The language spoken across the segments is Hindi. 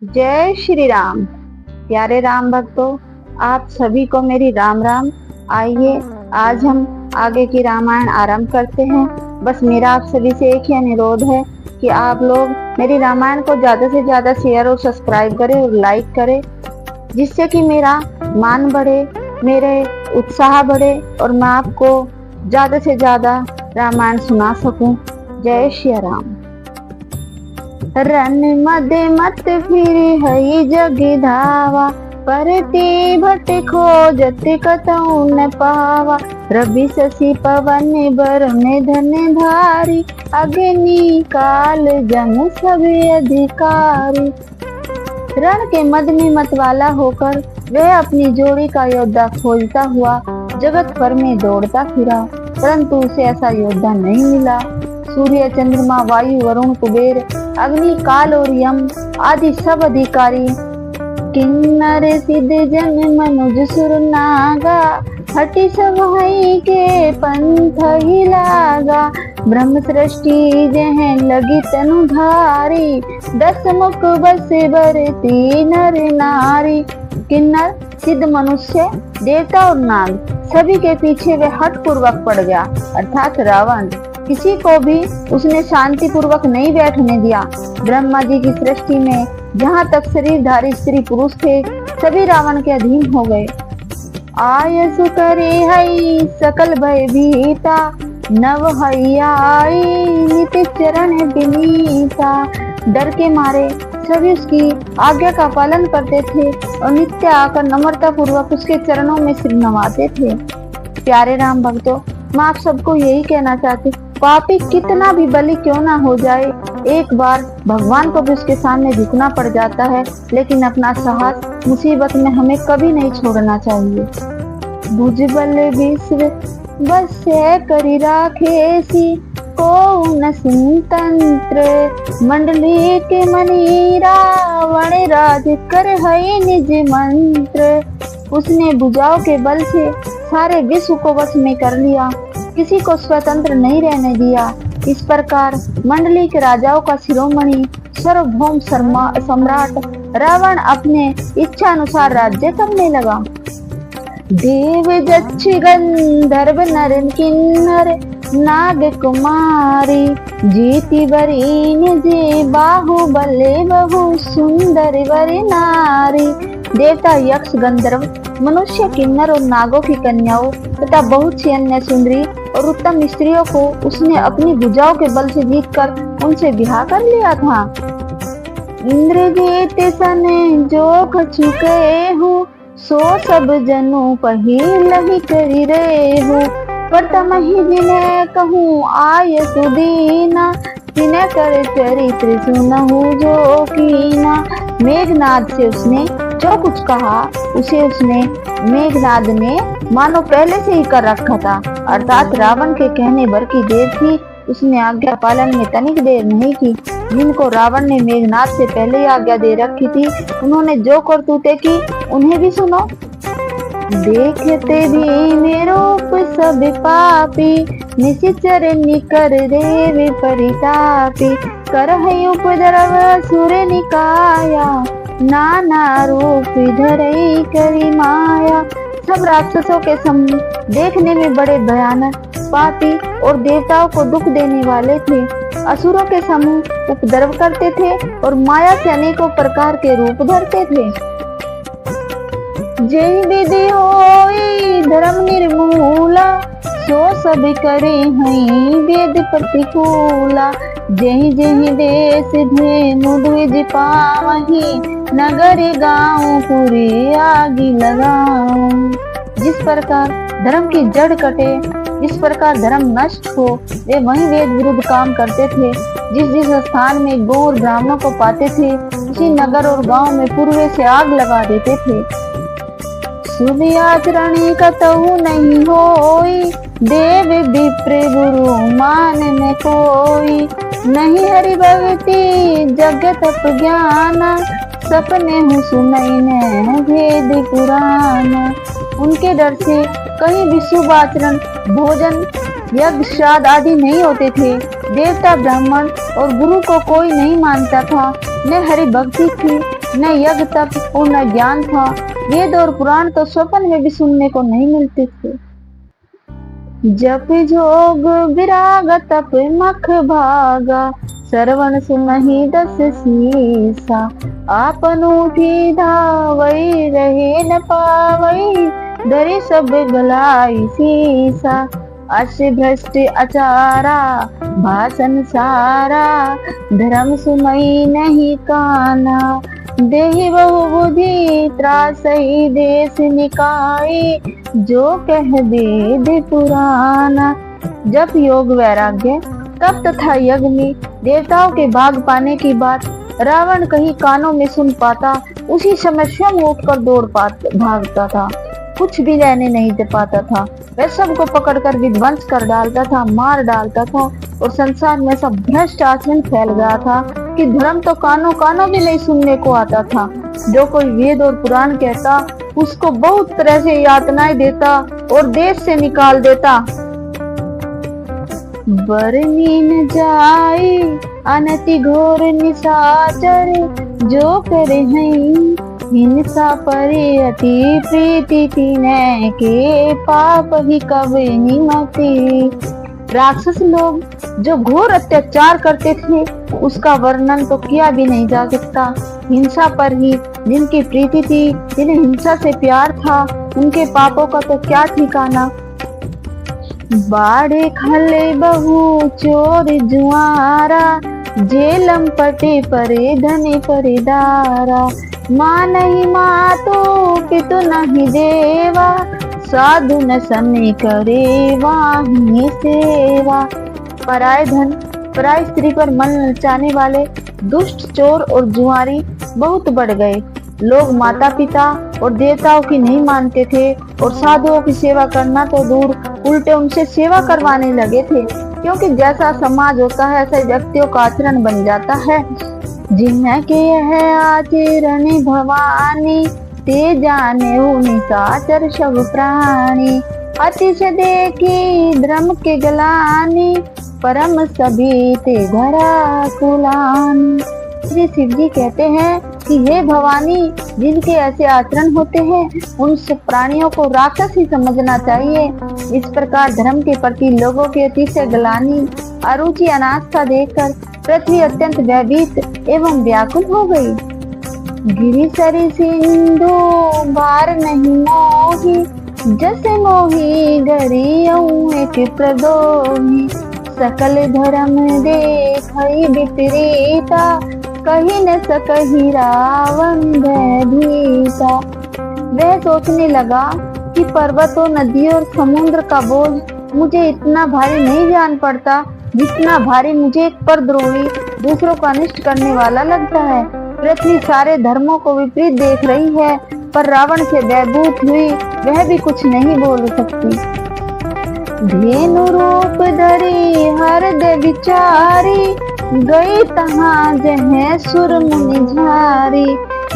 जय श्री राम। प्यारे राम भक्तों, आप सभी को मेरी राम राम। आइए आज हम आगे की रामायण आरंभ करते हैं। बस मेरा आप सभी से एक ही अनुरोध है कि आप लोग मेरी रामायण को ज्यादा से ज्यादा शेयर और सब्सक्राइब करें और लाइक करें, जिससे कि मेरा मान बढ़े, मेरे उत्साह बढ़े और मैं आपको ज्यादा से ज्यादा रामायण सुना सकूं। जय श्री राम। रन मदे मत फिर हई जग धावा, परती भट खोजत कतहु न पावा। रवि शशि पवन बर में धन धारी, अग्नि काल जम सब अधिकारी। रण के मद में मतवाला होकर वह अपनी जोड़ी का योद्धा खोजता हुआ जगत भर में दौड़ता फिरा, परंतु उसे ऐसा योद्धा नहीं मिला। सूर्य, चंद्रमा, वायु, वरुण, कुबेर, अग्नि, काल और यम आदि सब अधिकारी, किन्नर सिद्ध जन मनुज सुर नागा, हटि सब हई के पंथ ही लागा। ब्रह्म सृष्टि जह लगी तनु धारी, 10 मुख बस बरती नर नारी। किन्नर, सिद्ध मनुष्य, देवता और नाग सभी के पीछे वे हठ पूर्वक पड़ गया, अर्थात रावण। किसी को भी उसने शांति पूर्वक नहीं बैठने दिया। ब्रह्मा जी की सृष्टि में जहाँ तक शरीरधारी स्त्री पुरुष थे, सभी रावण के अधीन हो गए। आयसु करे हई सकल भय भीता, नव हई नित्य चरण विनीता। डर के मारे सभी उसकी आज्ञा का पालन करते थे और नित्य आकर नम्रता पूर्वक उसके चरणों में सिर नवाते थे। प्यारे राम भक्तों, मैं आप सबको यही कहना चाहती, पापी कितना भी बलि क्यों ना हो जाए, एक बार भगवान को भी उसके सामने झुकना पड़ जाता है, लेकिन अपना साहस मुसीबत में हमें कभी नहीं छोड़ना चाहिए। भुजबल विश्व बस करी राखेसी, को न सुतंत्र। मंडली के मनी रावण राज कर है निज मंत्र। उसने भुजाओं के बल से सारे विश्व को वश में कर लिया, किसी को स्वतंत्र नहीं रहने दिया। इस प्रकार मंडली के राजाओं का शिरोमणि सार्वभौम सम्राट रावण अपने इच्छा अनुसार राज्य करने लगा। देव जक्ष गंधर्व नर किन्नर नाग कुमारी, जीति बरी निजे बाहुबले बहु सुंदर वर नारी। देवता, यक्ष, गंधर्व, मनुष्य, किन्नर और नागों की कन्याओं तथा बहुत सी अन्य सुंदरी और उत्तम स्त्रियों को उसने अपनी भुजाओं के बल से जीतकर उनसे विवाह कर लिया था। इंद्रजीत सन जो चुके हूँ, सो सब जनु पहिलहि करि रेहु। प्रथम ही जिन्हें कहूँ आय सुदीना, जिन्हें कर चरित्र सुनहु जो कीना। मेघनाद से उसने जो कुछ कहा उसे उसने मेघनाद ने मानो पहले से ही कर रखा था, अर्थात रावण के कहने भर की देर थी। उसने आज्ञा पालन में तनिक देर नहीं की। जिनको रावण ने मेघनाद से पहले ही आज्ञा दे रखी थी, उन्होंने जो करतूतें की उन्हें भी सुनो। देखते भी निरूप सब पापी, निशिचर निकर देव परितापी। करहि उपद्रव सुर निकाया, नाना रूप धरई करी माया। सब राक्षसों के देखने में बड़े भयानक, पापी और देवताओं को दुख देने वाले थे। असुरों के समूह उपद्रव करते थे और माया से अनेकों प्रकार के रूप धरते थे। जय विधि होई धर्म निर्मूला, सो सब करे हई वेद प्रतिकूला। जय जय देश धेनु द्विज पावही, नगर गाँव पुरी आगी लगाऊं। जिस प्रकार धर्म की जड़ कटे, जिस प्रकार धर्म नष्ट हो, वे वही वेद विरुद्ध काम करते थे। जिस जिस स्थान में गौ और ब्राह्मणों को पाते थे, उसी नगर और गांव में पूर्वे से आग लगा देते थे। शुभ आचरण कतहु नहीं होई, देव विप्र गुरु मान में कोई। नहीं हरि भक्ति जगत ज्ञान, सपने हूँ सुनई ने भेद पुराण। उनके डर से कहीं भी शुभ आचरण, भोजन, यज्ञ, श्राद्ध आदि नहीं होते थे। देवता, ब्राह्मण और गुरु को कोई नहीं मानता था। न हरि भक्ति थी न यज्ञ तप और न ज्ञान था। वेद और पुराण तो स्वप्न में भी सुनने को नहीं मिलते थे। जप जोग विराग तप मख भागा, श्रवण सुनहि दस सीसा। आपन उठी धावई रहे न पावई, डरे सब भलाई सीसा। अस भ्रष्ट अचारा भाषण सारा, धर्म सुनई नहीं काना। देहि बहु बुद्धि त्रासई देश निकाय, जो कह वेद पुराना। जब योग वैराग्य तप तथा यज्ञ में देवताओं के भाग पाने की बात रावण कहीं कानों में सुन पाता, उसी समय स्वयं उठकर भागता था। कुछ भी रहने नहीं दे पाता था। वह सबको पकड़कर विध्वंस कर डालता था, मार डालता था, और संसार में सब भ्रष्ट आचरण फैल गया था कि धर्म तो कानों कानों भी नहीं सुनने को आता था। जो कोई वेद और पुराण कहता, उसको बहुत तरह से यातनाएं देता और देश से निकाल देता। बरनी न जाए अनति घोर निशाचर, जो करे हैं हिंसा परे अति प्रीति। तीने के पाप ही कब निमति। राक्षस लोग जो घोर अत्याचार करते थे, उसका वर्णन तो किया भी नहीं जा सकता। हिंसा पर ही जिनकी प्रीति थी, जिन्हें हिंसा से प्यार था, उनके पापों का तो क्या ठिकाना। बाड़े खले बहु चोर जुआरा, जेलम पटे परे धने परिदारा। माँ नहीं मातो पितु नहीं देवा, साधु न सने करे वाही सेवा। पराय धन पराय स्त्री पर मन नचाने वाले दुष्ट चोर और जुआरी बहुत बढ़ गए। लोग माता पिता और देवताओं की नहीं मानते थे, और साधुओं की सेवा करना तो दूर, उल्टे उनसे सेवा करवाने लगे थे। क्योंकि जैसा समाज होता है, ऐसा व्यक्तियों का आचरण बन जाता है। जिनके है आचरण भवानी, ते जाने निशाचर सब प्राणी। अतिश देखी धर्म के गलानी, परम सभी ते धरा कुलानी। श्री शिव जी कहते हैं कि हे भवानी, जिनके ऐसे आचरण होते हैं, उन सब प्राणियों को राक्षस ही समझना चाहिए। इस प्रकार धर्म के प्रति लोगों की अतिशय गलानी, अरुचि, अनास्था देखकर पृथ्वी अत्यंत भयभीत एवं व्याकुल हो गई। गिरि सरि सिंधु बार नहीं मोही, जैसे मोही गरियऊ एक प्रदोही। सकल धर्म देखई विपरीता, कही न सकही रावण भयभीता। वह सोचने लगा कि पर्वतों, नदियों और समुद्र का बोझ मुझे इतना भारी नहीं जान पड़ता, जितना भारी मुझे एक परद्रोही, दूसरों का अनिष्ट करने वाला लगता है। पृथ्वी सारे धर्मों को विपरीत देख रही है, पर रावण से भयभूत हुई वह भी कुछ नहीं बोल सकती। धेनु रूप धरी हृदय विचारी, गई तहाँ जहाँ सुर मुनि झारी।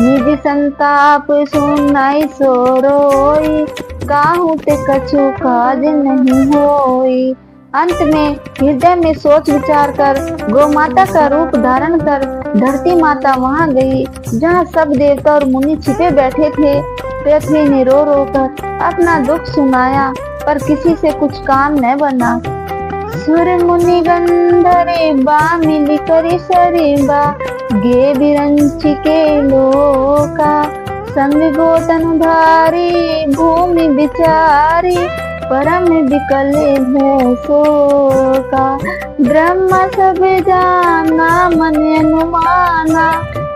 निज संताप सुनाई सो रोई, काहू ते कछु काज नहीं होई। अंत में हृदय में सोच विचार कर गौ माता का रूप धारण कर धरती माता वहां गई, जहाँ सब देवता और मुनि छिपे बैठे थे। पृथ्वी ने रो रो कर अपना दुख सुनाया, पर किसी से कुछ काम न बना। सुर मुनि गंधरे बा मिली करी सरिबा, गे बिरंच के लोका। संग गोतन धारी भूमि बिचारी, परम विकल भैसो का। ब्रह्म सब जाना मन अनुमाना,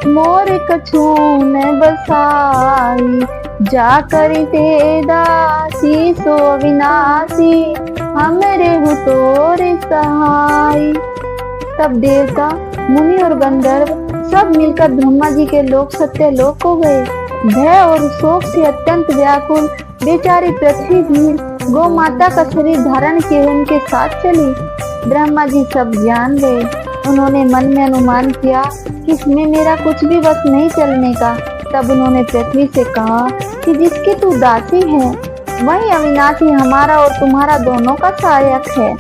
मोर कछु न बसाई। जा करी ते दासी सो विनाशी, हमरे हु तोर सहाय। तब देवता, मुनि और गंधर्व सब मिलकर ब्रह्मा जी के लोक सत्य लोक को गए। भय और शोक से अत्यंत व्याकुल बेचारी पृथ्वी भी गौ माता का शरीर धारण किए उनके साथ चली। ब्रह्मा जी सब जान गए। उन्होंने मन में अनुमान किया कि इसमें मेरा कुछ भी बस नहीं चलने का। तब उन्होंने पृथ्वी से कहा कि जिसकी तू दासी है, वही अविनाशी हमारा और तुम्हारा दोनों का सहायक है।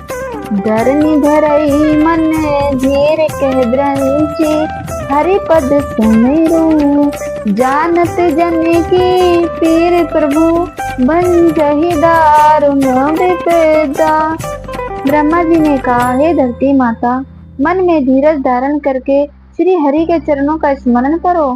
धरनी धरई मन धीर कह ब्रंची, हरि पद सुमिरू जानत जन की पीर प्रभु बन जहि दारुण विपदा। ब्रह्मा जी ने कहा, हे धरती माता, मन में धीरज धारण करके श्री हरि के चरणों का स्मरण करो।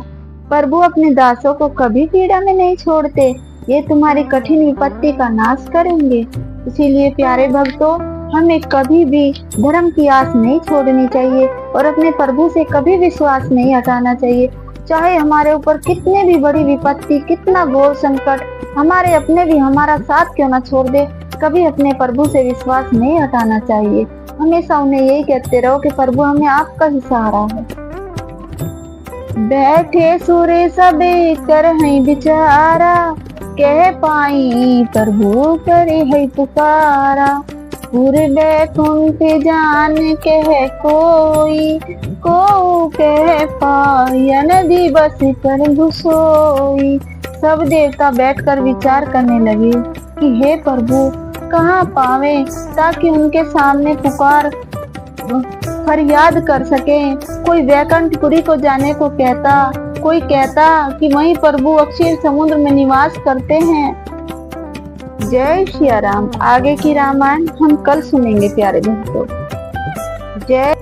प्रभु अपने दासों को कभी पीड़ा में नहीं छोड़ते, ये तुम्हारी कठिन विपत्ति का नाश करेंगे। इसीलिए प्यारे भक्तों, हमें कभी भी धर्म की आस नहीं छोड़नी चाहिए और अपने प्रभु से कभी विश्वास नहीं हटाना चाहिए। चाहे हमारे ऊपर कितने भी बड़ी विपत्ति, कितना घोर संकट, हमारे अपने भी हमारा साथ क्यों ना छोड़ दे, कभी अपने प्रभु से विश्वास नहीं हटाना चाहिए। हमेशा उन्हें यही कहते रहो कि प्रभु हमें आपका ही सहारा है। बैठे सुरे सबे कर है बिचारा, कह पाई प्रभु करे है पुकारा। पूरे बैकुंठ जान कह कोई, को कह पाई नदी बस प्रभु सोई। सब देवता बैठकर विचार करने लगे कि हे प्रभु कहाँ पावे, ताकि उनके सामने पुकार फरियाद कर सके। कोई वैकुंठपुरी को जाने को कहता, कोई कहता कि वहीं प्रभु अक्षीर समुद्र में निवास करते हैं। जय श्री राम। आगे की रामायण हम कल सुनेंगे प्यारे भक्तों। जय